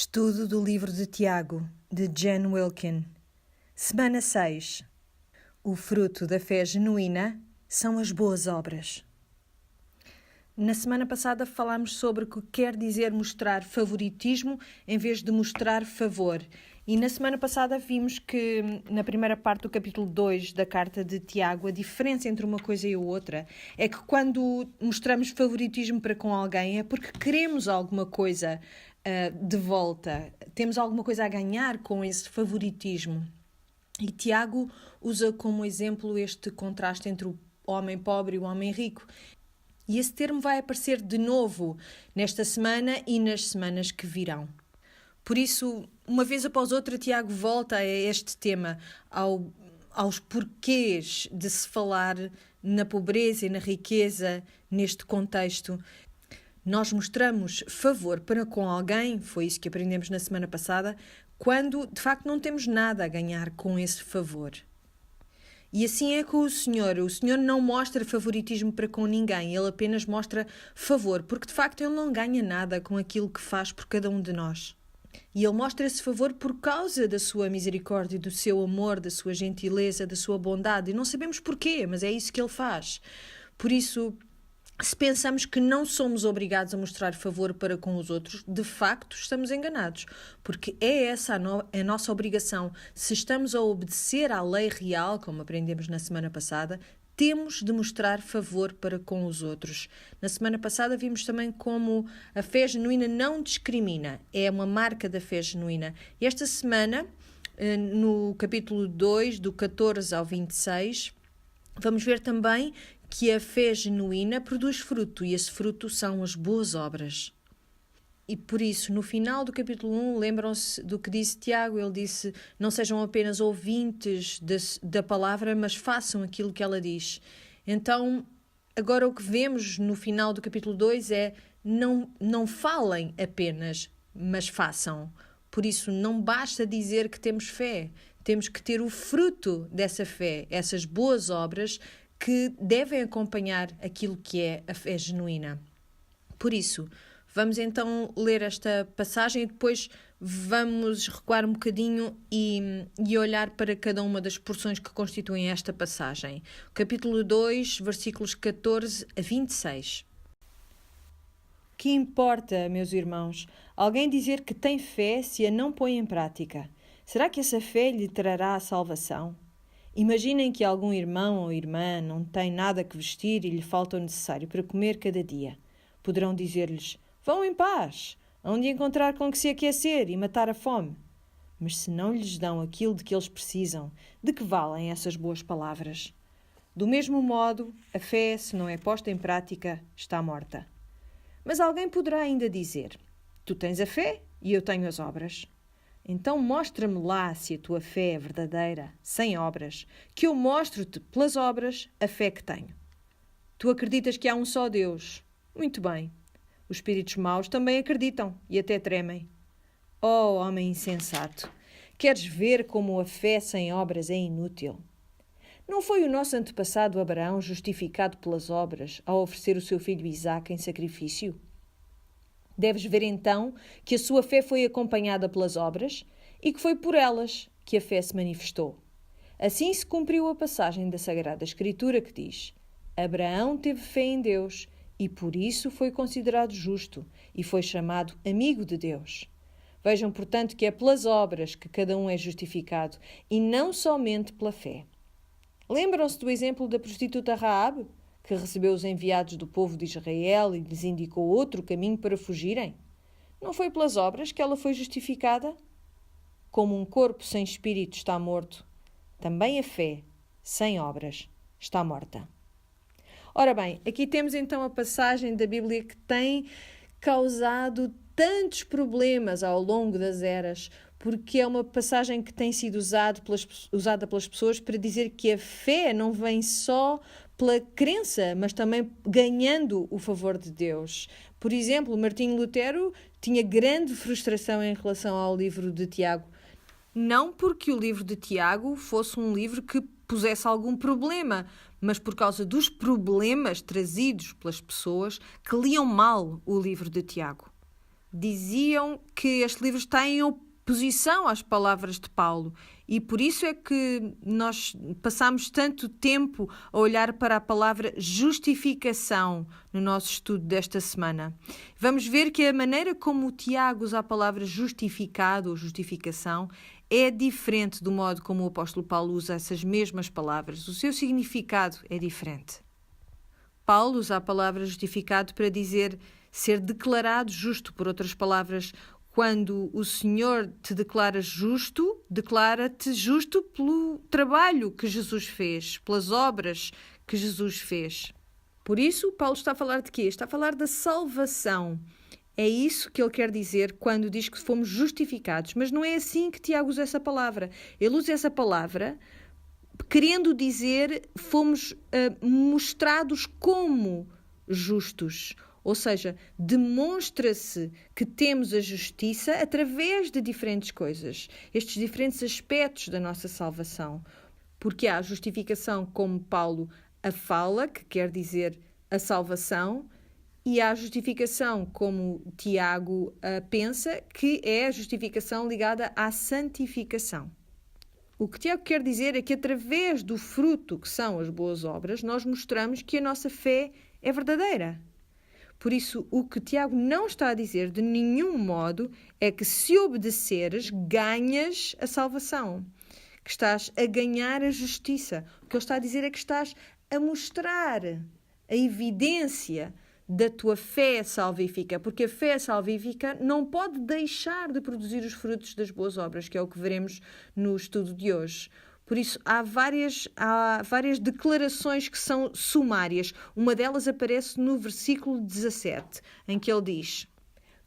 Estudo do livro de Tiago, de Jen Wilkin. Semana 6. O fruto da fé genuína são as boas obras. Na semana passada falámos sobre o que quer dizer mostrar favoritismo em vez de mostrar favor. E na semana passada vimos que, na primeira parte do capítulo 2 da carta de Tiago, a diferença entre uma coisa e a outra é que quando mostramos favoritismo para com alguém é porque queremos alguma coisa de volta. Temos alguma coisa a ganhar com esse favoritismo. E Tiago usa como exemplo este contraste entre o homem pobre e o homem rico. E esse termo vai aparecer de novo nesta semana e nas semanas que virão. Por isso, uma vez após outra, Tiago volta a este tema, aos porquês de se falar na pobreza e na riqueza neste contexto. Nós mostramos favor para com alguém, foi isso que aprendemos na semana passada, quando de facto não temos nada a ganhar com esse favor. E assim é com o Senhor. O Senhor não mostra favoritismo para com ninguém, Ele apenas mostra favor, porque de facto Ele não ganha nada com aquilo que faz por cada um de nós. E Ele mostra esse favor por causa da sua misericórdia, do seu amor, da sua gentileza, da sua bondade. E não sabemos porquê, mas é isso que Ele faz. Por isso, se pensamos que não somos obrigados a mostrar favor para com os outros, de facto estamos enganados, porque é essa a nossa obrigação. Se estamos a obedecer à lei real, como aprendemos na semana passada, temos de mostrar favor para com os outros. Na semana passada vimos também como a fé genuína não discrimina, é uma marca da fé genuína. E esta semana, no capítulo 2, do 14 ao 26, vamos ver também que a fé genuína produz fruto, e esse fruto são as boas obras. E por isso, no final do capítulo 1, lembram-se do que disse Tiago. Ele disse, não sejam apenas ouvintes da palavra, mas façam aquilo que ela diz. Então, agora o que vemos no final do capítulo 2 é, não falem apenas, mas façam. Por isso, não basta dizer que temos fé, temos que ter o fruto dessa fé, essas boas obras que devem acompanhar aquilo que é a fé genuína. Por isso, vamos então ler esta passagem e depois vamos recuar um bocadinho e olhar para cada uma das porções que constituem esta passagem. Capítulo 2, versículos 14 a 26. Que importa, meus irmãos, alguém dizer que tem fé se a não põe em prática? Será que essa fé lhe trará a salvação? Imaginem que algum irmão ou irmã não tem nada que vestir e lhe falta o necessário para comer cada dia. Poderão dizer-lhes, vão em paz, hão de encontrar com que se aquecer e matar a fome. Mas se não lhes dão aquilo de que eles precisam, de que valem essas boas palavras? Do mesmo modo, a fé, se não é posta em prática, está morta. Mas alguém poderá ainda dizer, tu tens a fé e eu tenho as obras. Então mostra-me lá se a tua fé é verdadeira, sem obras, que eu mostro-te pelas obras a fé que tenho. Tu acreditas que há um só Deus? Muito bem. Os espíritos maus também acreditam e até tremem. Oh, homem insensato! Queres ver como a fé sem obras é inútil? Não foi o nosso antepassado Abraão justificado pelas obras ao oferecer o seu filho Isaque em sacrifício? Deves ver então que a sua fé foi acompanhada pelas obras e que foi por elas que a fé se manifestou. Assim se cumpriu a passagem da Sagrada Escritura que diz: Abraão teve fé em Deus e por isso foi considerado justo e foi chamado amigo de Deus. Vejam, portanto, que é pelas obras que cada um é justificado e não somente pela fé. Lembram-se do exemplo da prostituta Raabe, que recebeu os enviados do povo de Israel e lhes indicou outro caminho para fugirem? Não foi pelas obras que ela foi justificada? Como um corpo sem espírito está morto, também a fé, sem obras, está morta. Ora bem, aqui temos então a passagem da Bíblia que tem causado tantos problemas ao longo das eras, porque é uma passagem que tem sido usada pelas pessoas para dizer que a fé não vem só pela crença, mas também ganhando o favor de Deus. Por exemplo, Martinho Lutero tinha grande frustração em relação ao livro de Tiago. Não porque o livro de Tiago fosse um livro que pusesse algum problema, mas por causa dos problemas trazidos pelas pessoas que liam mal o livro de Tiago. diziam que este livro está em oposição às palavras de Paulo e por isso é que nós passamos tanto tempo a olhar para a palavra justificação no nosso estudo desta semana. Vamos ver que a maneira como o Tiago usa a palavra justificado ou justificação é diferente do modo como o apóstolo Paulo usa essas mesmas palavras. O seu significado é diferente. Paulo usa a palavra justificado para dizer ser declarado justo. Por outras palavras, quando o Senhor te declara justo, declara-te justo pelo trabalho que Jesus fez, pelas obras que Jesus fez. Por isso, Paulo está a falar de quê? Está a falar da salvação. É isso que ele quer dizer quando diz que fomos justificados. Mas não é assim que Tiago usa essa palavra. Ele usa essa palavra querendo dizer fomos mostrados como justos. Ou seja, demonstra-se que temos a justiça através de diferentes coisas. Estes diferentes aspectos da nossa salvação. Porque há a justificação como Paulo a fala, que quer dizer a salvação, e há a justificação como Tiago pensa, que é a justificação ligada à santificação. O que Tiago quer dizer é que através do fruto que são as boas obras, nós mostramos que a nossa fé é verdadeira. Por isso, o que Tiago não está a dizer de nenhum modo é que se obedeceres, ganhas a salvação, que estás a ganhar a justiça. O que ele está a dizer é que estás a mostrar a evidência da tua fé salvífica, porque a fé salvífica não pode deixar de produzir os frutos das boas obras, que é o que veremos no estudo de hoje. Por isso, há várias declarações que são sumárias. Uma delas aparece no versículo 17, em que ele diz: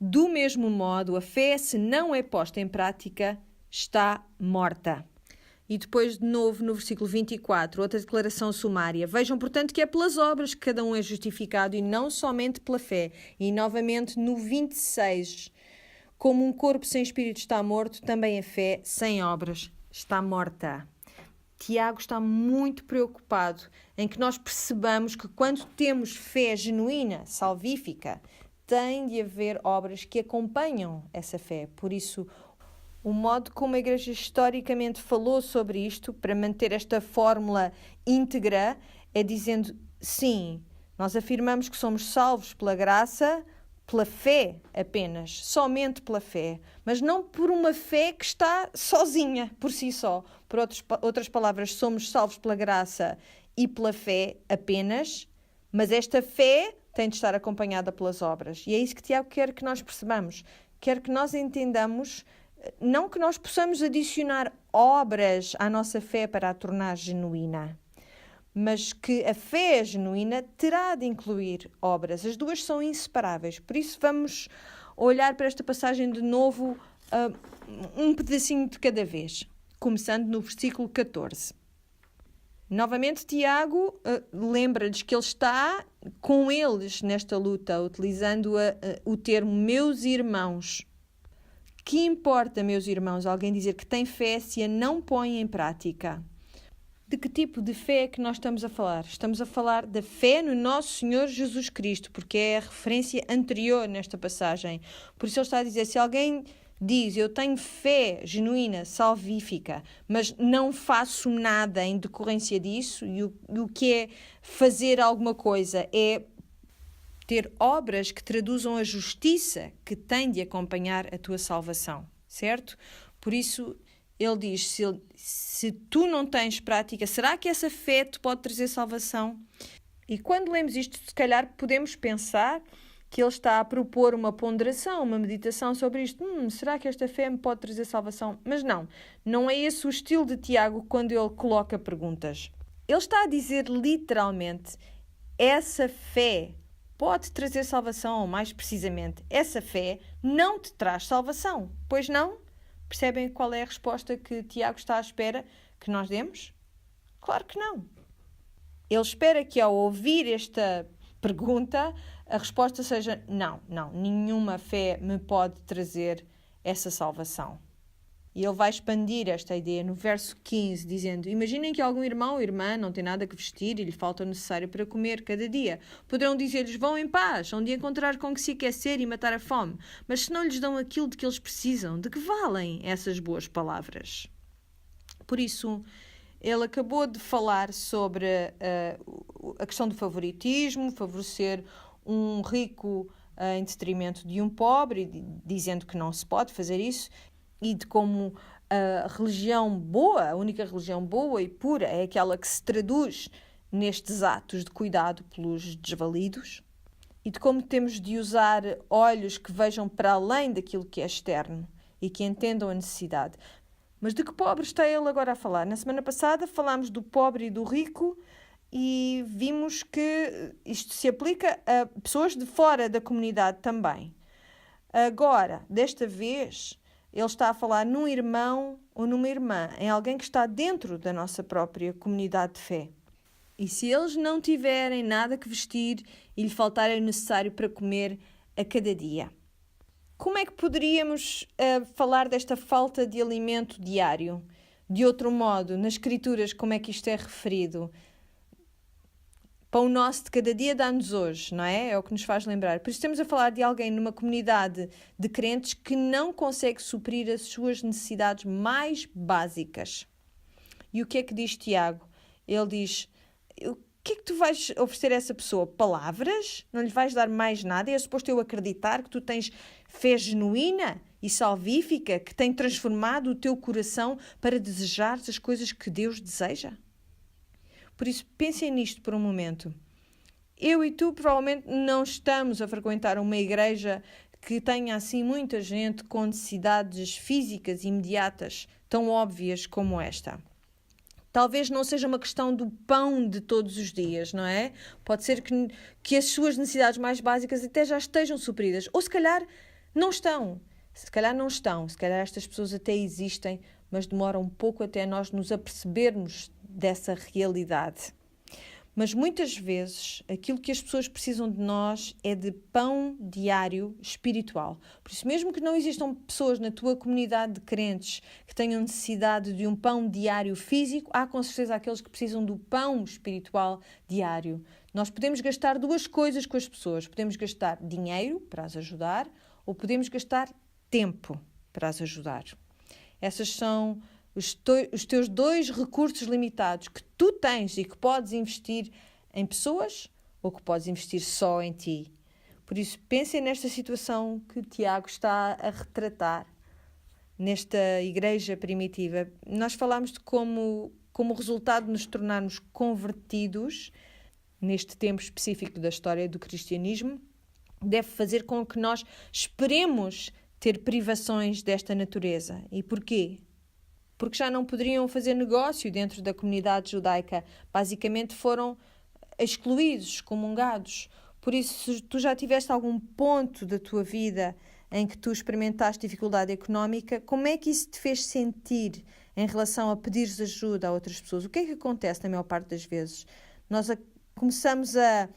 do mesmo modo, a fé, se não é posta em prática, está morta. E depois, de novo, no versículo 24, outra declaração sumária. Vejam, portanto, que é pelas obras que cada um é justificado e não somente pela fé. E, novamente, no 26, como um corpo sem espírito está morto, também a fé sem obras está morta. Tiago está muito preocupado em que nós percebamos que quando temos fé genuína, salvífica, tem de haver obras que acompanham essa fé. Por isso, o modo como a Igreja historicamente falou sobre isto, para manter esta fórmula íntegra, é dizendo, sim, nós afirmamos que somos salvos pela graça, pela fé apenas, somente pela fé, mas não por uma fé que está sozinha, por si só. Por outras palavras, somos salvos pela graça e pela fé apenas, mas esta fé tem de estar acompanhada pelas obras. E é isso que Tiago quer que nós percebamos, quer que nós entendamos. Não que nós possamos adicionar obras à nossa fé para a tornar genuína, mas que a fé genuína terá de incluir obras. As duas são inseparáveis. Por isso vamos olhar para esta passagem de novo, um pedacinho de cada vez, começando no versículo 14. Novamente, Tiago lembra-lhes que ele está com eles nesta luta, utilizando o termo meus irmãos. Que importa, meus irmãos, alguém dizer que tem fé se a não põe em prática? De que tipo de fé é que nós estamos a falar? Estamos a falar da fé no nosso Senhor Jesus Cristo, porque é a referência anterior nesta passagem. Por isso ele está a dizer, se alguém diz, eu tenho fé genuína, salvífica, mas não faço nada em decorrência disso, e o que é fazer alguma coisa é ter obras que traduzam a justiça que tem de acompanhar a tua salvação, certo? Por isso, ele diz, se tu não tens prática, será que essa fé te pode trazer salvação? E quando lemos isto, se calhar podemos pensar que ele está a propor uma ponderação, uma meditação sobre isto. Será que esta fé me pode trazer salvação? Mas não é esse o estilo de Tiago quando ele coloca perguntas. Ele está a dizer literalmente, essa fé pode trazer salvação, ou mais precisamente, essa fé não te traz salvação. Pois não? Percebem qual é a resposta que Tiago está à espera que nós demos? Claro que não. Ele espera que ao ouvir esta pergunta, a resposta seja não, nenhuma fé me pode trazer essa salvação. E ele vai expandir esta ideia no verso 15, dizendo: imaginem que algum irmão ou irmã não tem nada que vestir e lhe falta o necessário para comer cada dia. Poderão dizer-lhes: vão em paz, onde encontrar com que se aquecer e matar a fome. Mas se não lhes dão aquilo de que eles precisam, de que valem essas boas palavras? Por isso, ele acabou de falar sobre a questão do favoritismo, favorecer um rico em detrimento de um pobre, dizendo que não se pode fazer isso, e de como a religião boa, a única religião boa e pura, é aquela que se traduz nestes atos de cuidado pelos desvalidos, e de como temos de usar olhos que vejam para além daquilo que é externo e que entendam a necessidade. Mas de que pobre está ele agora a falar? Na semana passada falámos do pobre e do rico e vimos que isto se aplica a pessoas de fora da comunidade também. Agora, desta vez, ele está a falar num irmão ou numa irmã, em alguém que está dentro da nossa própria comunidade de fé. E se eles não tiverem nada que vestir e lhe faltarem o necessário para comer a cada dia? Como é que poderíamos falar desta falta de alimento diário? De outro modo, nas Escrituras, como é que isto é referido? Pão nosso de cada dia dá-nos hoje, não é? É o que nos faz lembrar. Por isso estamos a falar de alguém numa comunidade de crentes que não consegue suprir as suas necessidades mais básicas. E o que é que diz Tiago? Ele diz: o que é que tu vais oferecer a essa pessoa? Palavras? Não lhe vais dar mais nada? É suposto eu acreditar que tu tens fé genuína e salvífica que tem transformado o teu coração para desejares as coisas que Deus deseja? Por isso, pensem nisto por um momento. Eu e tu provavelmente não estamos a frequentar uma igreja que tenha assim muita gente com necessidades físicas imediatas tão óbvias como esta. Talvez não seja uma questão do pão de todos os dias, não é? Pode ser que as suas necessidades mais básicas até já estejam supridas. Ou se calhar não estão. Se calhar não estão. Se calhar estas pessoas até existem, mas demoram um pouco até nós nos apercebermos dessa realidade. Mas muitas vezes aquilo que as pessoas precisam de nós é de pão diário espiritual. Por isso, mesmo que não existam pessoas na tua comunidade de crentes que tenham necessidade de um pão diário físico, há com certeza aqueles que precisam do pão espiritual diário. Nós podemos gastar duas coisas com as pessoas. Podemos gastar dinheiro para as ajudar ou podemos gastar tempo para as ajudar. Essas são os teus dois recursos limitados que tu tens e que podes investir em pessoas ou que podes investir só em ti. Por isso, pensem nesta situação que Tiago está a retratar nesta igreja primitiva. Nós falámos de como resultado de nos tornarmos convertidos neste tempo específico da história do cristianismo, deve fazer com que nós esperemos ter privações desta natureza. E porquê? Porque já não poderiam fazer negócio dentro da comunidade judaica. Basicamente foram excluídos, excomungados. Por isso, se tu já tiveste algum ponto da tua vida em que tu experimentaste dificuldade económica, como é que isso te fez sentir em relação a pedires ajuda a outras pessoas? O que é que acontece na maior parte das vezes? Nós começamos a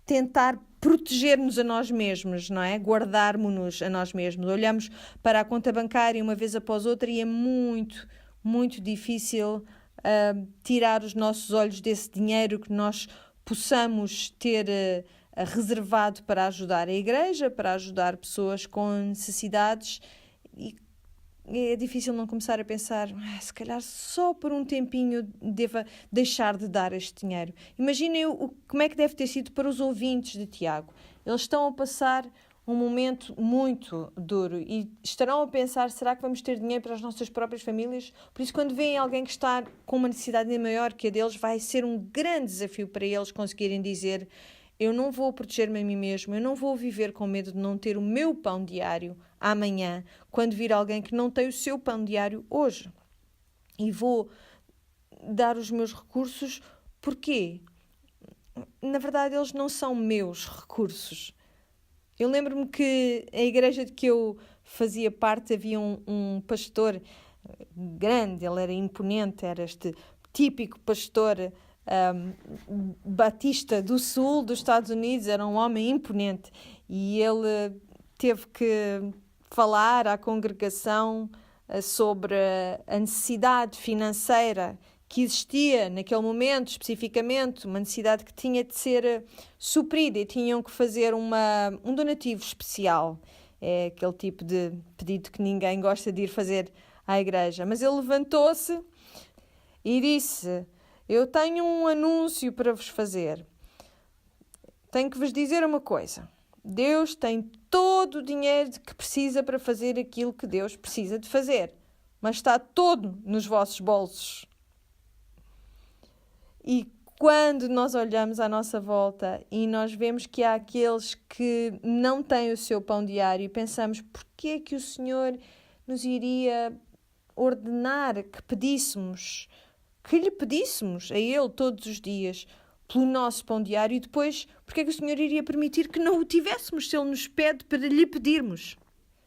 tentar proteger-nos a nós mesmos, não é? Guardarmos-nos a nós mesmos. Olhamos para a conta bancária uma vez após outra e é muito difícil tirar os nossos olhos desse dinheiro que nós possamos ter reservado para ajudar a igreja, para ajudar pessoas com necessidades, e é difícil não começar a pensar, se calhar só por um tempinho deva deixar de dar este dinheiro. Imaginem como é que deve ter sido para os ouvintes de Tiago. Eles estão a passar um momento muito duro e estarão a pensar, será que vamos ter dinheiro para as nossas próprias famílias? Por isso, quando veem alguém que está com uma necessidade maior que a deles, vai ser um grande desafio para eles conseguirem dizer: eu não vou proteger-me a mim mesmo, eu não vou viver com medo de não ter o meu pão diário amanhã, quando vir alguém que não tem o seu pão diário hoje. E vou dar os meus recursos, porquê? Na verdade, eles não são meus recursos. Eu lembro-me que a igreja de que eu fazia parte havia um pastor grande, ele era imponente, era este típico pastor batista do sul dos Estados Unidos, era um homem imponente e ele teve que falar à congregação sobre a necessidade financeira que existia naquele momento, especificamente, uma necessidade que tinha de ser suprida e tinham que fazer um donativo especial. É aquele tipo de pedido que ninguém gosta de ir fazer à igreja. Mas ele levantou-se e disse: eu tenho um anúncio para vos fazer. Tenho que vos dizer uma coisa. Deus tem todo o dinheiro que precisa para fazer aquilo que Deus precisa de fazer. Mas está todo nos vossos bolsos. E quando nós olhamos à nossa volta e nós vemos que há aqueles que não têm o seu pão diário e pensamos, porquê é que o Senhor nos iria ordenar que lhe pedíssemos a Ele todos os dias pelo nosso pão diário e depois, porquê é que o Senhor iria permitir que não o tivéssemos se Ele nos pede para lhe pedirmos?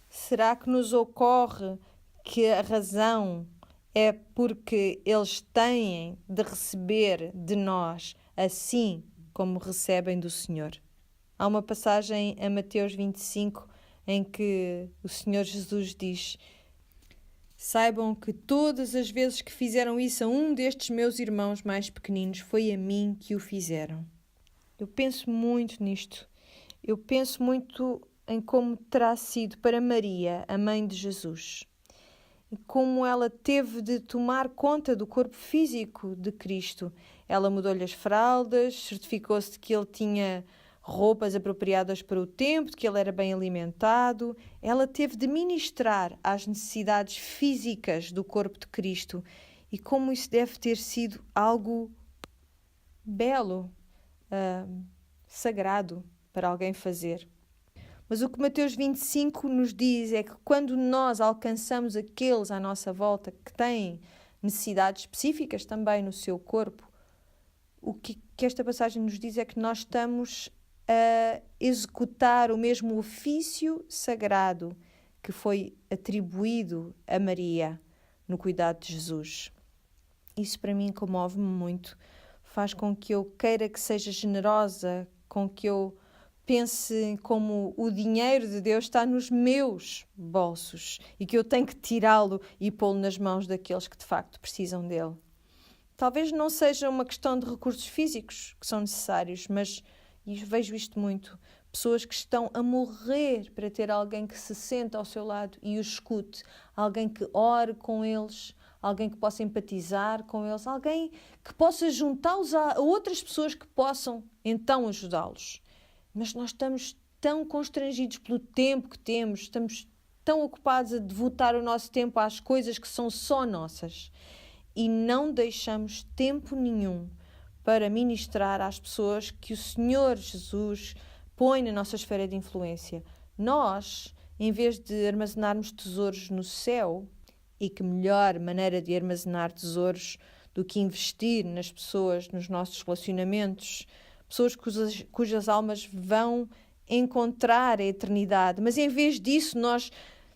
Será que nos ocorre que a razão é porque eles têm de receber de nós assim como recebem do Senhor? Há uma passagem em Mateus 25 em que o Senhor Jesus diz: saibam que todas as vezes que fizeram isso a um destes meus irmãos mais pequeninos, foi a mim que o fizeram. Eu penso muito nisto. Eu penso muito em como terá sido para Maria, a mãe de Jesus. E como ela teve de tomar conta do corpo físico de Cristo. Ela mudou-lhe as fraldas, certificou-se de que ele tinha roupas apropriadas para o tempo, de que ele era bem alimentado. Ela teve de ministrar às necessidades físicas do corpo de Cristo. E como isso deve ter sido algo belo, sagrado para alguém fazer. Mas o que Mateus 25 nos diz é que quando nós alcançamos aqueles à nossa volta que têm necessidades específicas também no seu corpo, o que esta passagem nos diz é que nós estamos a executar o mesmo ofício sagrado que foi atribuído a Maria no cuidado de Jesus. Isso para mim comove-me muito, faz com que eu queira que seja generosa, com que eu pense como o dinheiro de Deus está nos meus bolsos e que eu tenho que tirá-lo e pô-lo nas mãos daqueles que de facto precisam dele. Talvez não seja uma questão de recursos físicos que são necessários, mas vejo isto muito. Pessoas que estão a morrer para ter alguém que se sente ao seu lado e os escute, alguém que ore com eles, alguém que possa empatizar com eles, alguém que possa juntá-los a outras pessoas que possam então ajudá-los. Mas nós estamos tão constrangidos pelo tempo que temos, estamos tão ocupados a devotar o nosso tempo às coisas que são só nossas e não deixamos tempo nenhum para ministrar às pessoas que o Senhor Jesus põe na nossa esfera de influência. Nós, em vez de armazenarmos tesouros no céu, e que melhor maneira de armazenar tesouros do que investir nas pessoas, nos nossos relacionamentos, pessoas cujas almas vão encontrar a eternidade. Mas em vez disso, nós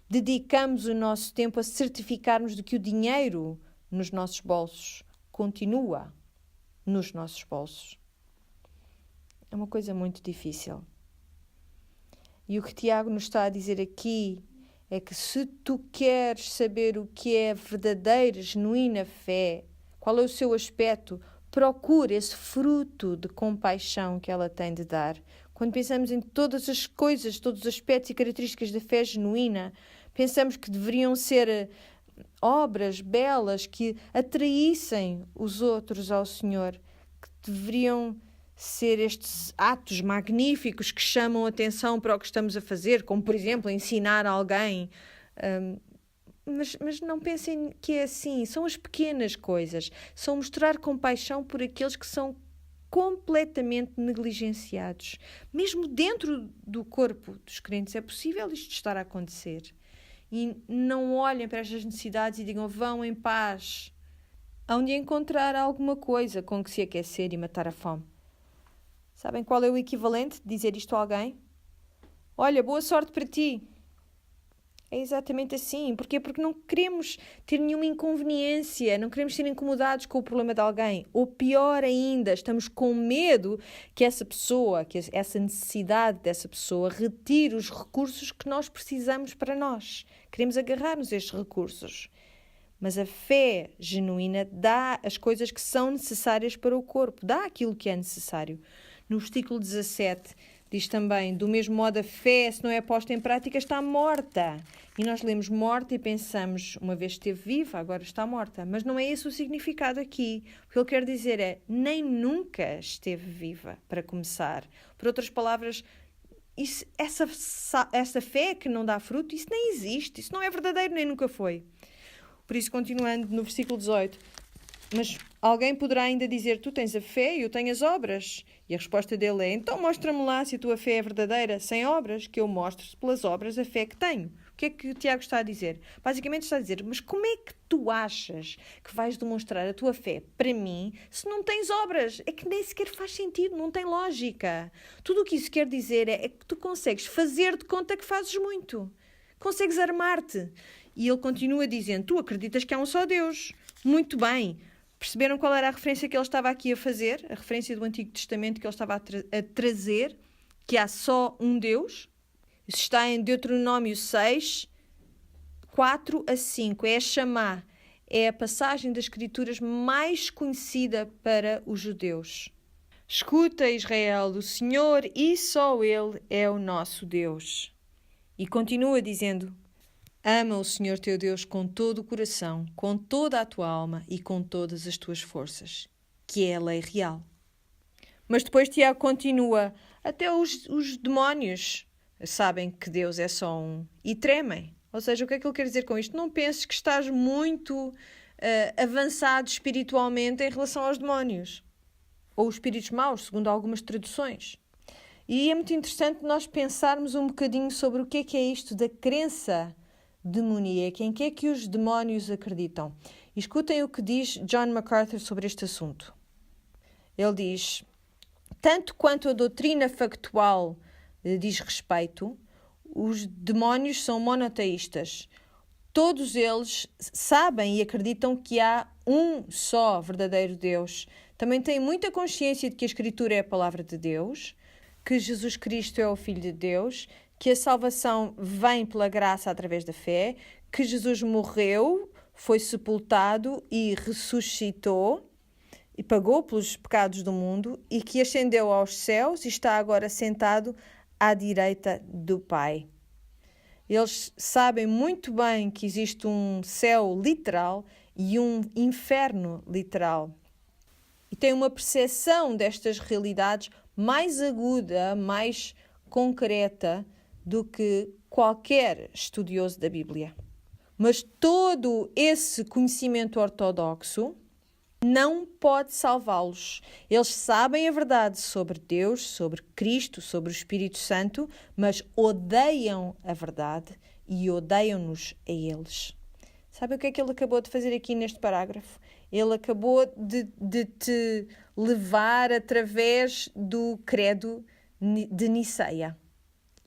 dedicamos o nosso tempo a certificarmos de que o dinheiro nos nossos bolsos continua nos nossos bolsos. É uma coisa muito difícil. E o que Tiago nos está a dizer aqui é que se tu queres saber o que é verdadeira, genuína fé, qual é o seu aspecto, procure esse fruto de compaixão que ela tem de dar. Quando pensamos em todas as coisas, todos os aspectos e características da fé genuína, pensamos que deveriam ser obras belas que atraíssem os outros ao Senhor, que deveriam ser estes atos magníficos que chamam a atenção para o que estamos a fazer, como, por exemplo, ensinar alguém. Mas não pensem que é assim. São as pequenas coisas. São mostrar compaixão por aqueles que são completamente negligenciados. Mesmo dentro do corpo dos crentes é possível isto estar a acontecer. E não olhem para estas necessidades e digam, vão em paz. Hão de encontrar alguma coisa com que se aquecer e matar a fome. Sabem qual é o equivalente de dizer isto a alguém? Olha, boa sorte para ti. É exatamente assim. Porquê? Porque não queremos ter nenhuma inconveniência, não queremos ser incomodados com o problema de alguém. Ou pior ainda, estamos com medo que essa pessoa, que essa necessidade dessa pessoa retire os recursos que nós precisamos para nós. Queremos agarrar-nos a estes recursos. Mas a fé genuína dá as coisas que são necessárias para o corpo, dá aquilo que é necessário. No versículo 17 diz também, do mesmo modo a fé, se não é posta em prática, está morta. E nós lemos morta e pensamos, uma vez esteve viva, agora está morta. Mas não é esse o significado aqui. O que ele quer dizer é, nem nunca esteve viva, para começar. Por outras palavras, essa fé que não dá fruto, isso nem existe. Isso não é verdadeiro, nem nunca foi. Por isso, continuando no versículo 18, mas alguém poderá ainda dizer, tu tens a fé e eu tenho as obras. E a resposta dele é, então mostra-me lá se a tua fé é verdadeira, sem obras, que eu mostre pelas obras a fé que tenho. O que é que o Tiago está a dizer? Basicamente está a dizer, mas como é que tu achas que vais demonstrar a tua fé para mim se não tens obras? É que nem sequer faz sentido, não tem lógica. Tudo o que isso quer dizer é que tu consegues fazer de conta que fazes muito. Consegues armar-te. E ele continua dizendo, tu acreditas que há um só Deus. Muito bem. Perceberam qual era a referência que ele estava aqui a fazer? A referência do Antigo Testamento que ele estava a trazer, que há só um Deus? Isso está em Deuteronômio 6, 4 a 5. É a Chamá. É a passagem das Escrituras mais conhecida para os judeus. Escuta, Israel, o Senhor e só Ele é o nosso Deus. E continua dizendo, ama o Senhor teu Deus com todo o coração, com toda a tua alma e com todas as tuas forças, que é a lei real. Mas depois Tiago continua, até os demónios sabem que Deus é só um e tremem. Ou seja, o que é que ele quer dizer com isto? Não penses que estás muito avançado espiritualmente em relação aos demónios. Ou os espíritos maus, segundo algumas traduções. E é muito interessante nós pensarmos um bocadinho sobre o que é isto da crença demoníaca, em que é que os demónios acreditam. E escutem o que diz John MacArthur sobre este assunto. Ele diz, tanto quanto a doutrina factual diz respeito, os demónios são monoteístas. Todos eles sabem e acreditam que há um só verdadeiro Deus. Também têm muita consciência de que a Escritura é a palavra de Deus, que Jesus Cristo é o Filho de Deus, que a salvação vem pela graça através da fé, que Jesus morreu, foi sepultado e ressuscitou e pagou pelos pecados do mundo e que ascendeu aos céus e está agora sentado à direita do Pai. Eles sabem muito bem que existe um céu literal e um inferno literal. E têm uma percepção destas realidades mais aguda, mais concreta do que qualquer estudioso da Bíblia. Mas todo esse conhecimento ortodoxo não pode salvá-los. Eles sabem a verdade sobre Deus, sobre Cristo, sobre o Espírito Santo, mas odeiam a verdade e odeiam-nos a eles. Sabe o que é que ele acabou de fazer aqui neste parágrafo? Ele acabou de te levar através do credo de Niceia.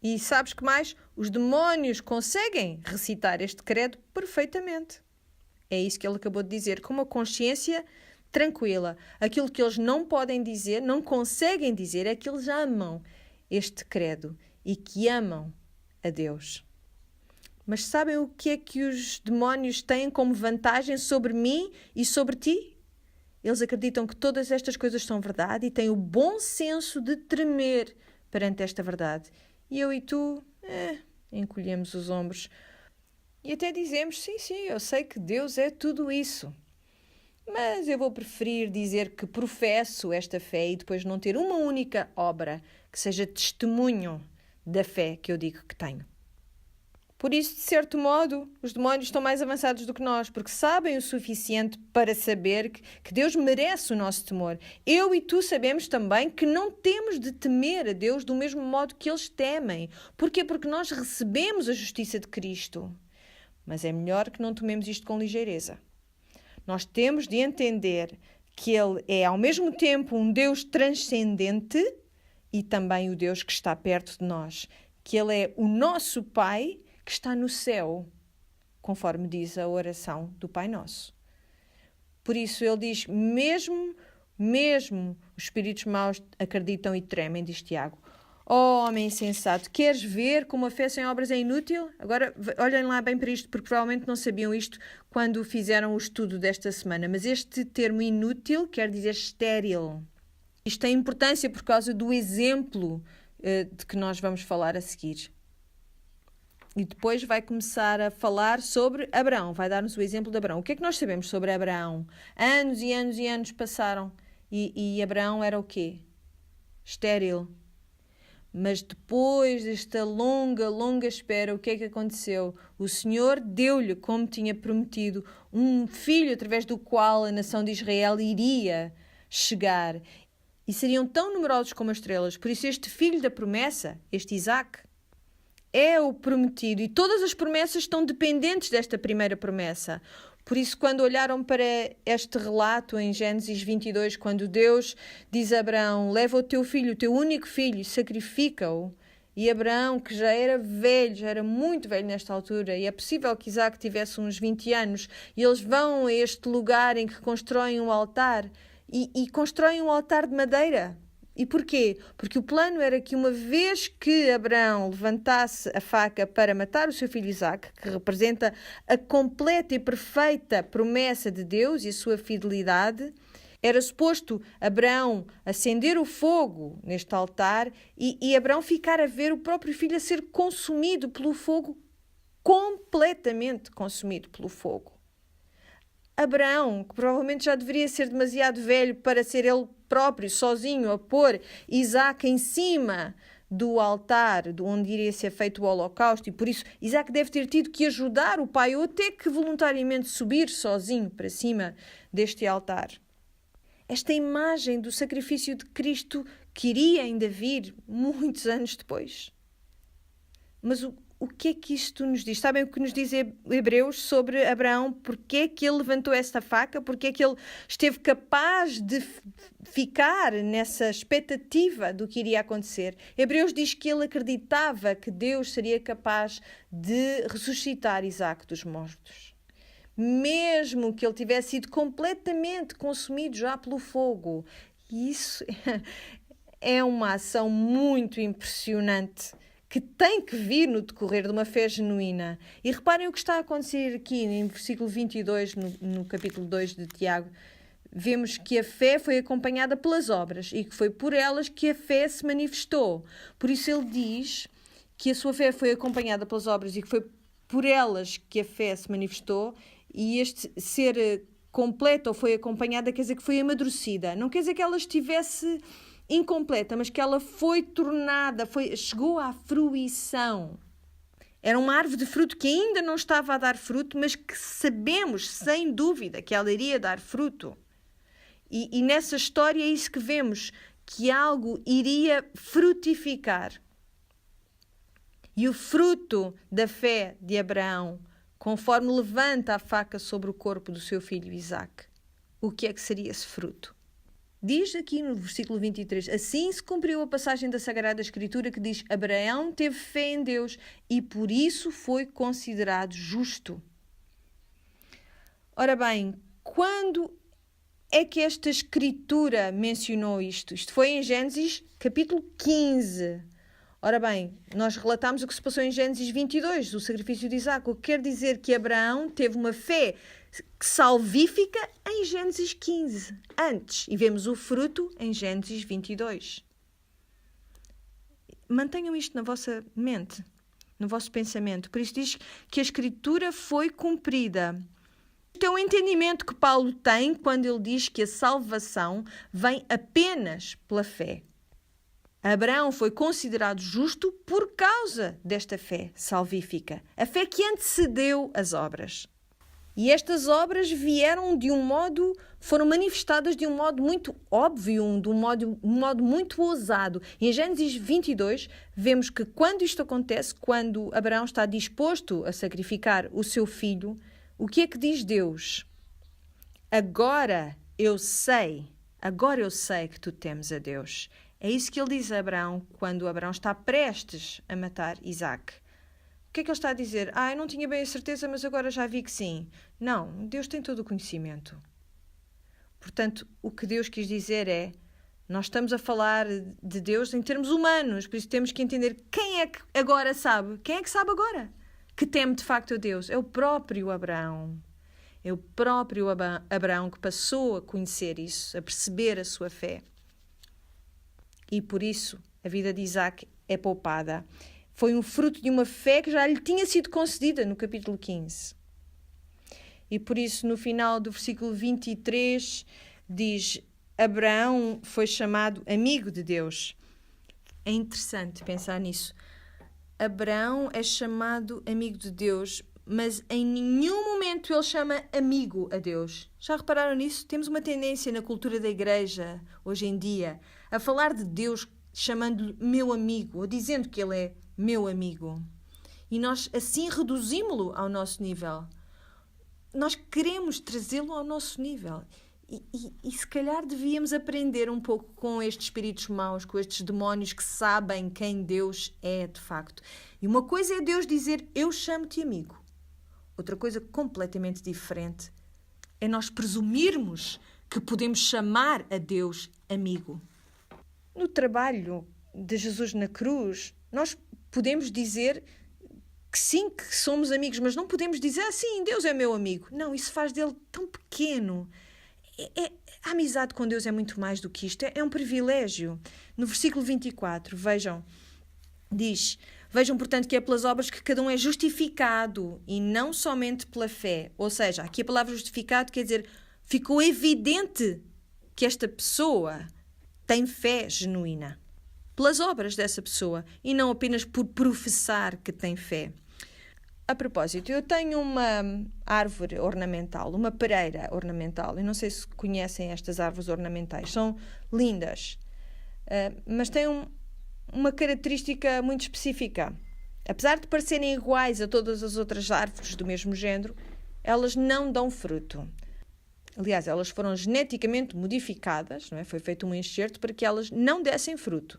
E sabes que mais? Os demónios conseguem recitar este credo perfeitamente. É isso que ele acabou de dizer, com uma consciência tranquila. Aquilo que eles não podem dizer, não conseguem dizer, é que eles amam este credo e que amam a Deus. Mas sabem o que é que os demónios têm como vantagem sobre mim e sobre ti? Eles acreditam que todas estas coisas são verdade e têm o bom senso de tremer perante esta verdade. E eu e tu, encolhemos os ombros. E até dizemos, sim, eu sei que Deus é tudo isso. Mas eu vou preferir dizer que professo esta fé e depois não ter uma única obra que seja testemunho da fé que eu digo que tenho. Por isso, de certo modo, os demónios estão mais avançados do que nós, porque sabem o suficiente para saber que Deus merece o nosso temor. Eu e tu sabemos também que não temos de temer a Deus do mesmo modo que eles temem. Porquê? Porque nós recebemos a justiça de Cristo. Mas é melhor que não tomemos isto com ligeireza. Nós temos de entender que Ele é ao mesmo tempo um Deus transcendente e também o Deus que está perto de nós. Que Ele é o nosso Pai, que está no céu, conforme diz a oração do Pai Nosso. Por isso ele diz, mesmo os espíritos maus acreditam e tremem, diz Tiago. Oh, homem insensato, queres ver como a fé sem obras é inútil? Agora, olhem lá bem para isto, porque provavelmente não sabiam isto quando fizeram o estudo desta semana. Mas este termo inútil quer dizer estéril. Isto tem importância por causa do exemplo de que nós vamos falar a seguir. E depois vai começar a falar sobre Abraão. Vai dar-nos o exemplo de Abraão. O que é que nós sabemos sobre Abraão? Anos e anos e anos passaram. E Abraão era o quê? Estéril. Mas depois desta longa espera, o que é que aconteceu? O Senhor deu-lhe, como tinha prometido, um filho através do qual a nação de Israel iria chegar. E seriam tão numerosos como as estrelas. Por isso este filho da promessa, este Isaac, é o prometido. E todas as promessas estão dependentes desta primeira promessa. Por isso, quando olharam para este relato em Gênesis 22, quando Deus diz a Abraão, leva o teu filho, o teu único filho, e sacrifica-o, e Abraão, que já era velho, já era muito velho nesta altura, e é possível que Isaac tivesse uns 20 anos, e eles vão a este lugar em que constroem um altar, e constroem um altar de madeira. E porquê? Porque o plano era que uma vez que Abraão levantasse a faca para matar o seu filho Isaac, que representa a completa e perfeita promessa de Deus e a sua fidelidade, era suposto Abraão acender o fogo neste altar e Abraão ficar a ver o próprio filho a ser consumido pelo fogo, completamente consumido pelo fogo. Abraão, que provavelmente já deveria ser demasiado velho para ser ele próprio, sozinho, a pôr Isaac em cima do altar onde iria ser feito o holocausto, e por isso Isaac deve ter tido que ajudar o pai ou até que voluntariamente subir sozinho para cima deste altar. Esta imagem do sacrifício de Cristo que iria ainda vir muitos anos depois. Mas o que é que isto nos diz? Sabem o que nos diz Hebreus sobre Abraão? Porque é que ele levantou esta faca? Porque é que ele esteve capaz de ficar nessa expectativa do que iria acontecer? Hebreus diz que ele acreditava que Deus seria capaz de ressuscitar Isaac dos mortos. Mesmo que ele tivesse sido completamente consumido já pelo fogo. E isso é uma ação muito impressionante que tem que vir no decorrer de uma fé genuína. E reparem o que está a acontecer aqui em versículo 22, no capítulo 2 de Tiago. Vemos que a fé foi acompanhada pelas obras e que foi por elas que a fé se manifestou. Por isso ele diz que a sua fé foi acompanhada pelas obras e que foi por elas que a fé se manifestou, e este ser completo ou foi acompanhada quer dizer que foi amadurecida. Não quer dizer que ela estivesse incompleta, mas que ela foi tornada, chegou à fruição. Era uma árvore de fruto que ainda não estava a dar fruto, mas que sabemos, sem dúvida, que ela iria dar fruto. E nessa história é isso que vemos, que algo iria frutificar. E o fruto da fé de Abraão, conforme levanta a faca sobre o corpo do seu filho Isaac, o que é que seria esse fruto? Diz aqui no versículo 23, assim se cumpriu a passagem da Sagrada Escritura que diz, Abraão teve fé em Deus e por isso foi considerado justo. Ora bem, quando é que esta Escritura mencionou isto? Isto foi em Gênesis capítulo 15. Ora bem, nós relatamos o que se passou em Gênesis 22, o sacrifício de Isaac, o que quer dizer que Abraão teve uma fé salvífica em Gênesis 15, antes, e vemos o fruto em Gênesis 22. Mantenham isto na vossa mente, no vosso pensamento. Por isso diz que a Escritura foi cumprida. Este é o entendimento que Paulo tem quando ele diz que a salvação vem apenas pela fé. Abraão foi considerado justo por causa desta fé salvífica, a fé que antecedeu as obras. E estas obras foram manifestadas de um modo muito óbvio, de um modo muito ousado. Em Gênesis 22, vemos que quando isto acontece, quando Abraão está disposto a sacrificar o seu filho, o que é que diz Deus? Agora eu sei que tu temes a Deus. É isso que ele diz a Abraão quando Abraão está prestes a matar Isaac. O que é que ele está a dizer? Eu não tinha bem a certeza, mas agora já vi que sim. Não, Deus tem todo o conhecimento. Portanto, o que Deus quis dizer é, nós estamos a falar de Deus em termos humanos, por isso temos que entender quem é que agora sabe. Quem é que sabe agora? Que teme de facto a Deus? É o próprio Abraão. É o próprio Abraão que passou a conhecer isso, a perceber a sua fé. E por isso a vida de Isaac é poupada. Foi um fruto de uma fé que já lhe tinha sido concedida no capítulo 15. E por isso no final do versículo 23 diz: Abraão foi chamado amigo de Deus. É interessante pensar nisso. Abraão é chamado amigo de Deus, mas em nenhum momento ele chama amigo a Deus. Já repararam nisso? Temos uma tendência na cultura da igreja, hoje em dia, a falar de Deus chamando-lhe meu amigo, ou dizendo que ele é meu amigo. E nós assim reduzimos-lo ao nosso nível. Nós queremos trazê-lo ao nosso nível. E se calhar devíamos aprender um pouco com estes espíritos maus, com estes demónios que sabem quem Deus é de facto. E uma coisa é Deus dizer, eu chamo-te amigo. Outra coisa completamente diferente é nós presumirmos que podemos chamar a Deus amigo. No trabalho de Jesus na cruz, nós podemos dizer que sim, que somos amigos, mas não podemos dizer, sim, Deus é meu amigo. Não, isso faz dele tão pequeno. A amizade com Deus é muito mais do que isto, é um privilégio. No versículo 24, vejam, diz: vejam, portanto, que é pelas obras que cada um é justificado e não somente pela fé. Ou seja, aqui a palavra justificado quer dizer, ficou evidente que esta pessoa tem fé genuína. Pelas obras dessa pessoa e não apenas por professar que tem fé. A propósito, eu tenho uma árvore ornamental, uma pereira ornamental. Eu não sei se conhecem estas árvores ornamentais. São lindas, mas têm uma característica muito específica. Apesar de parecerem iguais a todas as outras árvores do mesmo género, elas não dão fruto. Aliás, elas foram geneticamente modificadas, não é? Foi feito um enxerto para que elas não dessem fruto.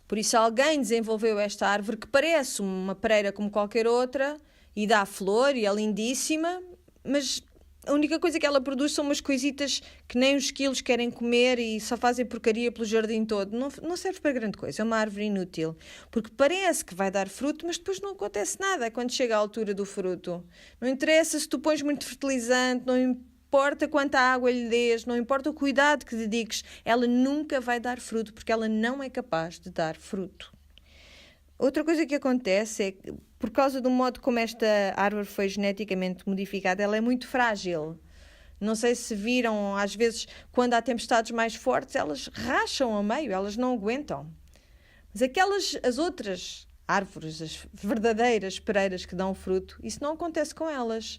Por isso alguém desenvolveu esta árvore que parece uma pereira como qualquer outra e dá flor e é lindíssima, mas a única coisa que ela produz são umas coisitas que nem os esquilos querem comer e só fazem porcaria pelo jardim todo. Não serve para grande coisa, é uma árvore inútil. Porque parece que vai dar fruto, mas depois não acontece nada quando chega à altura do fruto. Não interessa se tu pões muito fertilizante, não importa quanta água lhe dês, não importa o cuidado que dediques, ela nunca vai dar fruto, porque ela não é capaz de dar fruto. Outra coisa que acontece é que, por causa do modo como esta árvore foi geneticamente modificada, ela é muito frágil. Não sei se viram, às vezes, quando há tempestades mais fortes, elas racham ao meio, elas não aguentam. Mas as outras árvores, as verdadeiras pereiras que dão fruto, isso não acontece com elas.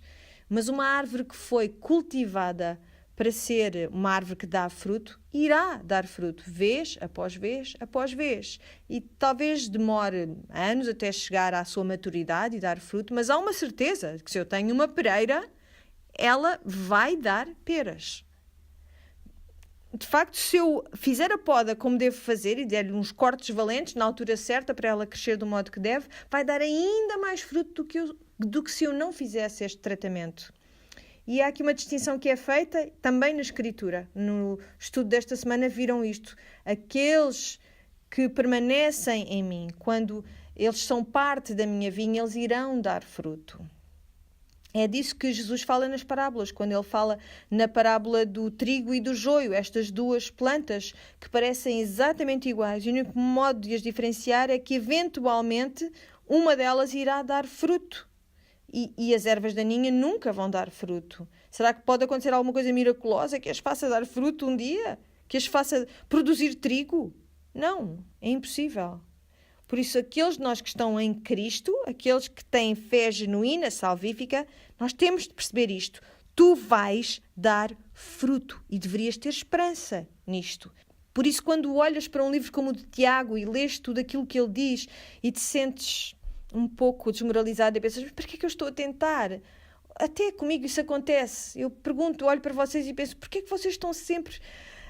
Mas uma árvore que foi cultivada para ser uma árvore que dá fruto, irá dar fruto, vez após vez após vez. E talvez demore anos até chegar à sua maturidade e dar fruto, mas há uma certeza que se eu tenho uma pereira, ela vai dar peras. De facto, se eu fizer a poda como devo fazer e der-lhe uns cortes valentes na altura certa para ela crescer do modo que deve, vai dar ainda mais fruto do que se eu não fizesse este tratamento. E há aqui uma distinção que é feita também na Escritura. No estudo desta semana viram isto. Aqueles que permanecem em mim, quando eles são parte da minha vinha, eles irão dar fruto. É disso que Jesus fala nas parábolas, quando ele fala na parábola do trigo e do joio, estas duas plantas que parecem exatamente iguais. E o único modo de as diferenciar é que, eventualmente, uma delas irá dar fruto. E as ervas daninhas nunca vão dar fruto. Será que pode acontecer alguma coisa miraculosa que as faça dar fruto um dia? Que as faça produzir trigo? Não, é impossível. Por isso, aqueles de nós que estão em Cristo, aqueles que têm fé genuína, salvífica, nós temos de perceber isto. Tu vais dar fruto e deverias ter esperança nisto. Por isso, quando olhas para um livro como o de Tiago e lês tudo aquilo que ele diz e te sentes um pouco desmoralizado e pensas, mas para que é que eu estou a tentar? Até comigo isso acontece. Eu pergunto, olho para vocês e penso, porquê é que vocês estão sempre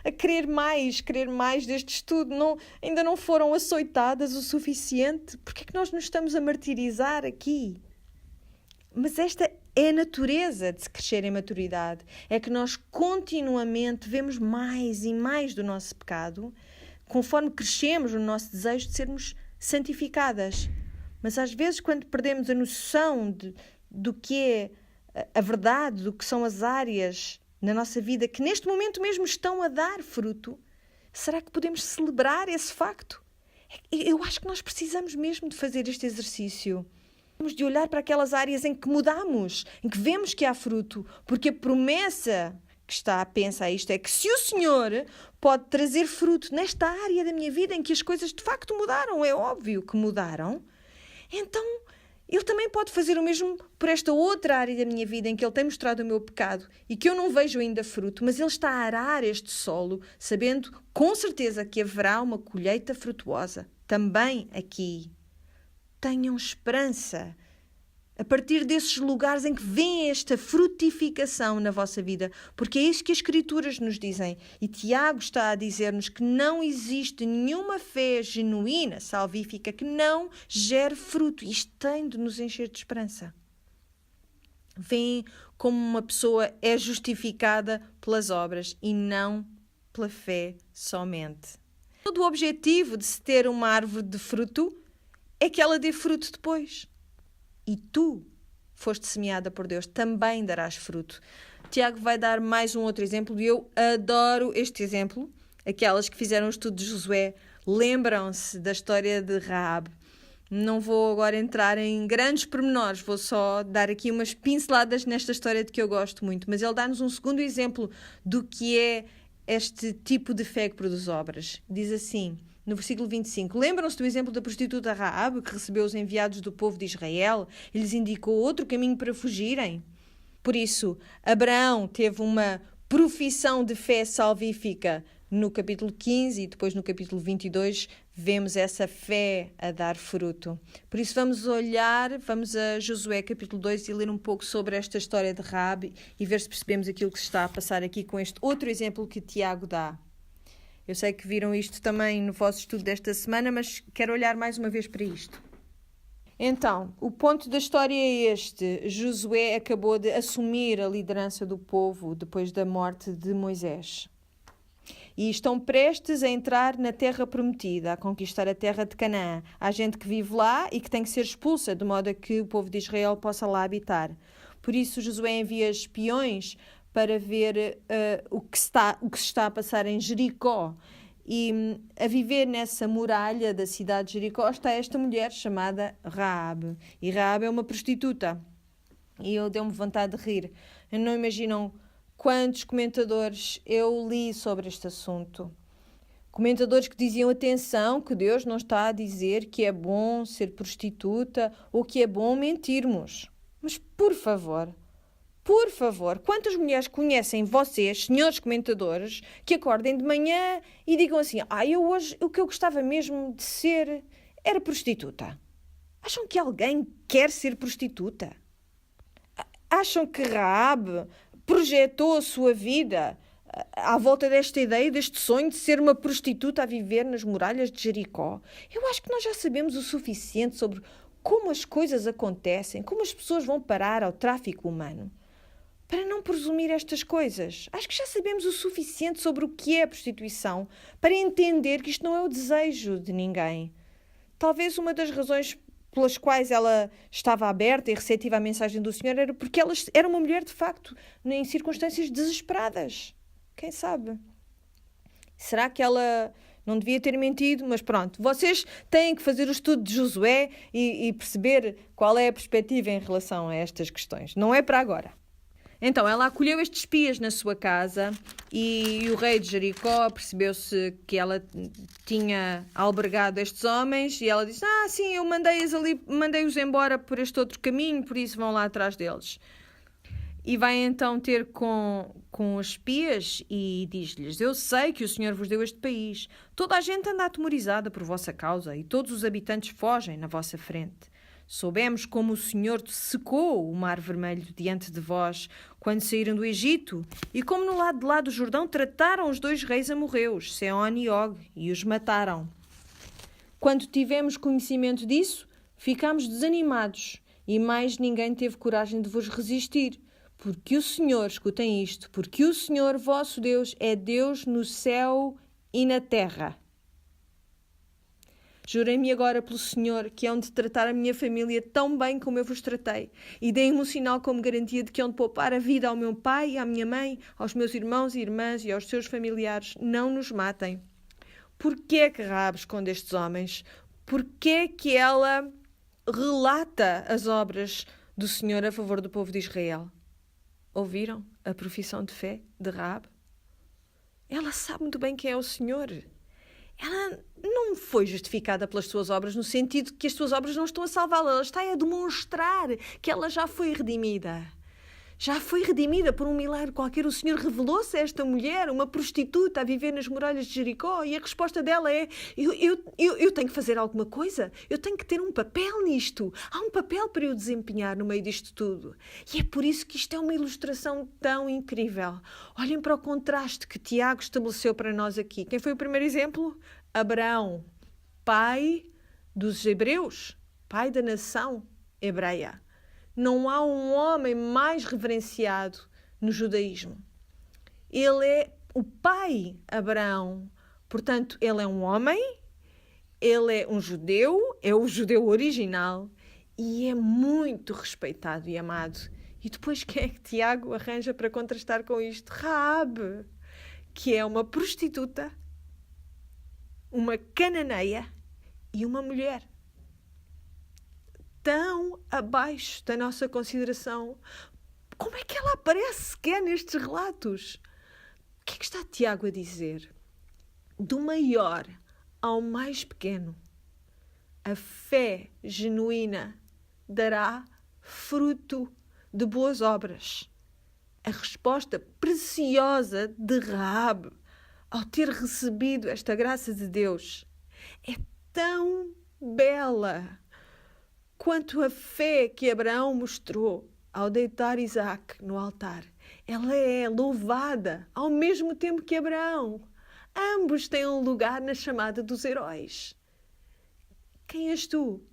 a querer mais deste estudo. Ainda não foram açoitadas o suficiente. Por que é que nós nos estamos a martirizar aqui? Mas esta é a natureza de se crescer em maturidade. É que nós continuamente vemos mais e mais do nosso pecado, conforme crescemos no nosso desejo de sermos santificadas. Mas às vezes, quando perdemos a noção do que é a verdade, do que são as áreas na nossa vida que neste momento mesmo estão a dar fruto, será que podemos celebrar esse facto? Eu acho que nós precisamos mesmo de fazer este exercício. Temos de olhar para aquelas áreas em que mudamos, em que vemos que há fruto, porque a promessa que está a pensar isto é que se o Senhor pode trazer fruto nesta área da minha vida em que as coisas de facto mudaram, é óbvio que mudaram, então Ele também pode fazer o mesmo por esta outra área da minha vida em que Ele tem mostrado o meu pecado e que eu não vejo ainda fruto, mas Ele está a arar este solo, sabendo com certeza que haverá uma colheita frutuosa também aqui. Tenham esperança a partir desses lugares em que vem esta frutificação na vossa vida, porque é isso que as Escrituras nos dizem. E Tiago está a dizer-nos que não existe nenhuma fé genuína, salvífica, que não gere fruto. Isto tem de nos encher de esperança. Vem como uma pessoa é justificada pelas obras e não pela fé somente. Todo o objetivo de se ter uma árvore de fruto é que ela dê fruto depois. E tu foste semeada por Deus, também darás fruto. Tiago vai dar mais um outro exemplo e eu adoro este exemplo. Aquelas que fizeram o estudo de Josué lembram-se da história de Raabe. Não vou agora entrar em grandes pormenores, vou só dar aqui umas pinceladas nesta história de que eu gosto muito. Mas ele dá-nos um segundo exemplo do que é este tipo de fé que produz obras. Diz assim, no versículo 25, lembram-se do exemplo da prostituta Raabe, que recebeu os enviados do povo de Israel e lhes indicou outro caminho para fugirem? Por isso, Abraão teve uma profissão de fé salvífica no capítulo 15 e depois no capítulo 22 vemos essa fé a dar fruto. Por isso vamos a Josué capítulo 2 e ler um pouco sobre esta história de Raabe e ver se percebemos aquilo que se está a passar aqui com este outro exemplo que Tiago dá. Eu sei que viram isto também no vosso estudo desta semana, mas quero olhar mais uma vez para isto. Então, o ponto da história é este. Josué acabou de assumir a liderança do povo depois da morte de Moisés. E estão prestes a entrar na terra prometida, a conquistar a terra de Canaã. Há gente que vive lá e que tem que ser expulsa, de modo a que o povo de Israel possa lá habitar. Por isso, Josué envia espiões para ver o que se está a passar em Jericó. E a viver nessa muralha da cidade de Jericó está esta mulher chamada Raabe. E Raabe é uma prostituta. E eu deu-me vontade de rir. Não imaginam quantos comentadores eu li sobre este assunto. Comentadores que diziam, atenção, que Deus não está a dizer que é bom ser prostituta ou que é bom mentirmos. Mas, por favor, quantas mulheres conhecem vocês, senhores comentadores, que acordem de manhã e digam assim, eu hoje o que eu gostava mesmo de ser era prostituta? Acham que alguém quer ser prostituta? Acham que Raabe projetou a sua vida à volta desta ideia, deste sonho de ser uma prostituta a viver nas muralhas de Jericó? Eu acho que nós já sabemos o suficiente sobre como as coisas acontecem, como as pessoas vão parar ao tráfico humano, para não presumir estas coisas. Acho que já sabemos o suficiente sobre o que é a prostituição para entender que isto não é o desejo de ninguém. Talvez uma das razões pelas quais ela estava aberta e receptiva à mensagem do Senhor era porque ela era uma mulher, de facto, em circunstâncias desesperadas. Quem sabe? Será que ela não devia ter mentido? Mas pronto, vocês têm que fazer o estudo de Josué e perceber qual é a perspectiva em relação a estas questões. Não é para agora. Então, ela acolheu estes espias na sua casa e o rei de Jericó percebeu-se que ela tinha albergado estes homens e ela disse, sim, eu mandei-os embora por este outro caminho, por isso vão lá atrás deles. E vai então ter com os espias e diz-lhes, eu sei que o Senhor vos deu este país, toda a gente anda atemorizada por vossa causa e todos os habitantes fogem na vossa frente. Soubemos como o Senhor secou o mar vermelho diante de vós quando saíram do Egito e como no lado de lá do Jordão trataram os 2 reis amorreus, Seón e Og, e os mataram. Quando tivemos conhecimento disso, ficámos desanimados e mais ninguém teve coragem de vos resistir. Porque o Senhor, escutem isto, porque o Senhor vosso Deus é Deus no céu e na terra. Jurei-me agora pelo Senhor que hão de tratar a minha família tão bem como eu vos tratei e deem-me um sinal como garantia de que hão de poupar a vida ao meu pai, à minha mãe, aos meus irmãos e irmãs e aos seus familiares. Não nos matem. Porquê é que Raabe esconde estes homens? Porquê é que ela relata as obras do Senhor a favor do povo de Israel? Ouviram a profissão de fé de Raabe? Ela sabe muito bem quem é o Senhor. Ela não foi justificada pelas suas obras no sentido que as suas obras não estão a salvá-la. Ela está a demonstrar que ela já foi redimida. Já foi redimida por um milagre qualquer. O Senhor revelou-se a esta mulher, uma prostituta, a viver nas muralhas de Jericó. E a resposta dela é, eu tenho que fazer alguma coisa. Eu tenho que ter um papel nisto. Há um papel para eu desempenhar no meio disto tudo. E é por isso que isto é uma ilustração tão incrível. Olhem para o contraste que Tiago estabeleceu para nós aqui. Quem foi o primeiro exemplo? Abraão, pai dos hebreus, pai da nação hebreia. Não há um homem mais reverenciado no judaísmo. Ele é o pai Abraão. Portanto, ele é um homem, ele é um judeu, é o judeu original e é muito respeitado e amado. E depois quem é que Tiago arranja para contrastar com isto? Raabe, que é uma prostituta, uma cananeia e uma mulher. Tão abaixo da nossa consideração. Como é que ela aparece sequer nestes relatos? O que é que está Tiago a dizer? Do maior ao mais pequeno, a fé genuína dará fruto de boas obras. A resposta preciosa de Raabe ao ter recebido esta graça de Deus é tão bela quanto a fé que Abraão mostrou ao deitar Isaque no altar. Ela é louvada ao mesmo tempo que Abraão. Ambos têm um lugar na chamada dos heróis. Quem és tu?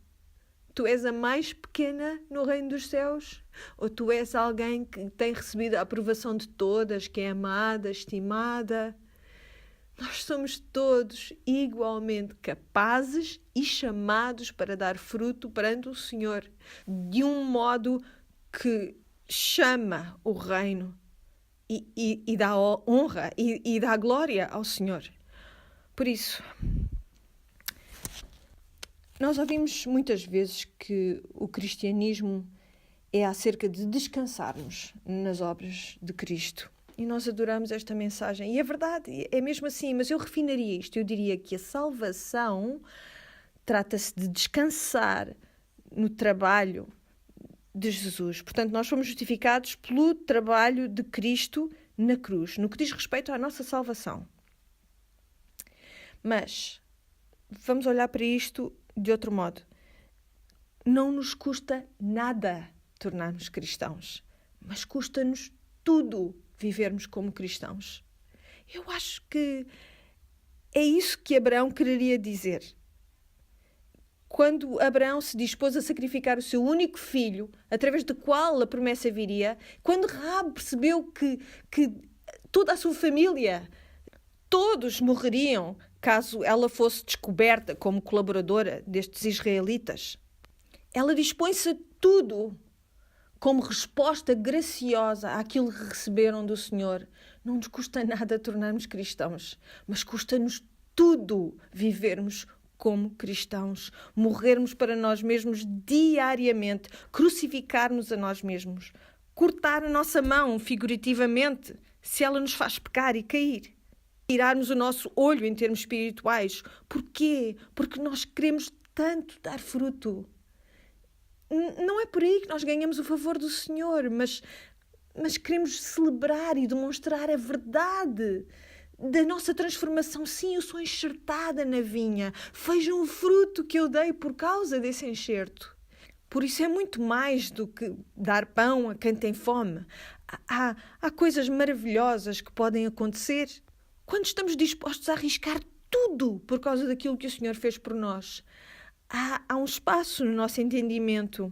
Tu és a mais pequena no reino dos céus? Ou tu és alguém que tem recebido a aprovação de todas, que é amada, estimada? Nós somos todos igualmente capazes e chamados para dar fruto perante o Senhor, de um modo que chama o reino e dá honra e dá glória ao Senhor. Por isso, nós ouvimos muitas vezes que o cristianismo é acerca de descansarmos nas obras de Cristo. E nós adoramos esta mensagem. E é verdade, é mesmo assim, mas eu refinaria isto. Eu diria que a salvação trata-se de descansar no trabalho de Jesus. Portanto, nós fomos justificados pelo trabalho de Cristo na cruz, no que diz respeito à nossa salvação. Mas vamos olhar para isto de outro modo. Não nos custa nada tornar-nos cristãos, mas custa-nos tudo vivermos como cristãos. Eu acho que é isso que Abraão quereria dizer. Quando Abraão se dispôs a sacrificar o seu único filho, através do qual a promessa viria, quando Raabe percebeu que toda a sua família, todos morreriam caso ela fosse descoberta como colaboradora destes israelitas, ela dispõe-se a tudo como resposta graciosa àquilo que receberam do Senhor. Não nos custa nada tornarmos cristãos, mas custa-nos tudo vivermos como cristãos, morrermos para nós mesmos diariamente, crucificar-nos a nós mesmos, cortar a nossa mão figurativamente, se ela nos faz pecar e cair, tirarmos o nosso olho em termos espirituais. Porquê? Porque nós queremos tanto dar fruto. Não é por aí que nós ganhamos o favor do Senhor, mas queremos celebrar e demonstrar a verdade da nossa transformação. Sim, eu sou enxertada na vinha. Vejam o fruto que eu dei por causa desse enxerto. Por isso é muito mais do que dar pão a quem tem fome. Há coisas maravilhosas que podem acontecer quando estamos dispostos a arriscar tudo por causa daquilo que o Senhor fez por nós. Há um espaço no nosso entendimento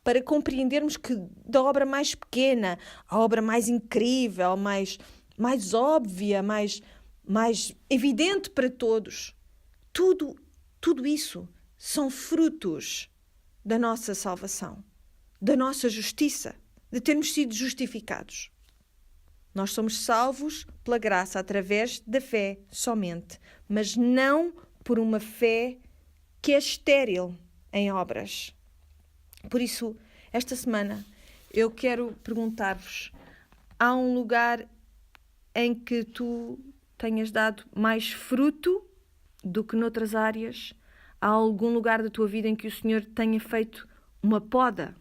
para compreendermos que da obra mais pequena, a obra mais incrível, mais óbvia, mais evidente para todos, tudo isso são frutos da nossa salvação, da nossa justiça, de termos sido justificados. Nós somos salvos pela graça através da fé somente, mas não por uma fé que é estéril em obras. Por isso, esta semana, eu quero perguntar-vos: há um lugar em que tu tenhas dado mais fruto do que noutras áreas? Há algum lugar da tua vida em que o Senhor tenha feito uma poda?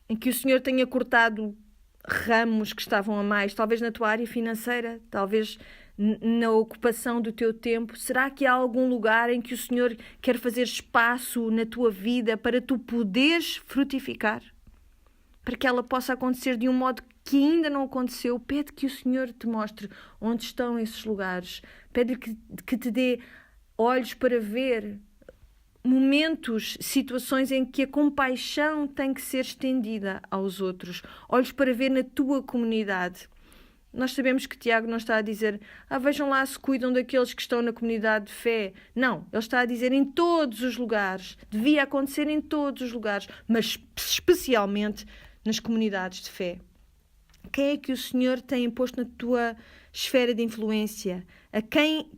Em que o Senhor tenha cortado ramos que estavam a mais? Talvez na tua área financeira, talvez na ocupação do teu tempo. Será que há algum lugar em que o Senhor quer fazer espaço na tua vida para tu poderes frutificar? Para que ela possa acontecer de um modo que ainda não aconteceu? Pede que o Senhor te mostre onde estão esses lugares. Pede que te dê olhos para ver momentos, situações em que a compaixão tem que ser estendida aos outros. Olhos para ver na tua comunidade. Nós sabemos que Tiago não está a dizer: vejam lá se cuidam daqueles que estão na comunidade de fé. Não, ele está a dizer em todos os lugares. Devia acontecer em todos os lugares, mas especialmente nas comunidades de fé. Quem é que o Senhor tem imposto na tua esfera de influência?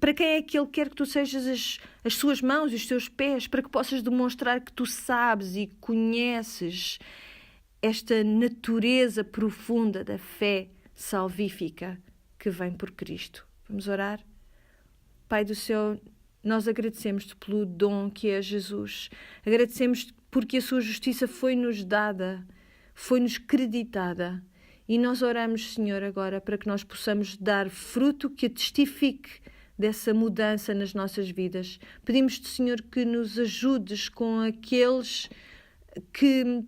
Para quem é que Ele quer que tu sejas as suas mãos e os teus pés, para que possas demonstrar que tu sabes e conheces esta natureza profunda da fé salvífica que vem por Cristo? Vamos orar? Pai do céu, nós agradecemos-te pelo dom que é Jesus. Agradecemos-te porque a sua justiça foi-nos dada, foi-nos creditada. E nós oramos, Senhor, agora para que nós possamos dar fruto que testifique dessa mudança nas nossas vidas. Pedimos-te, Senhor, que nos ajudes com aqueles que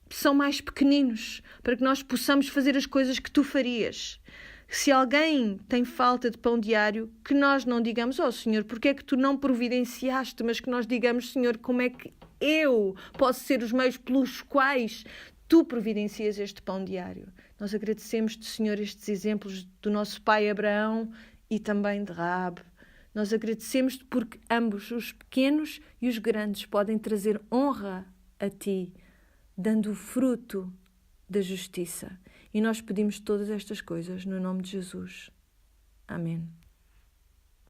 são mais pequeninos, para que nós possamos fazer as coisas que tu farias. Se alguém tem falta de pão diário, que nós não digamos: Senhor, porque é que tu não providenciaste? Mas que nós digamos: Senhor, como é que eu posso ser os meios pelos quais tu providencias este pão diário? Nós agradecemos-te, Senhor, estes exemplos do nosso pai Abraão e também de Raabe. Nós agradecemos-te porque ambos, os pequenos e os grandes, podem trazer honra a ti, dando o fruto da justiça. E nós pedimos todas estas coisas no nome de Jesus. Amém.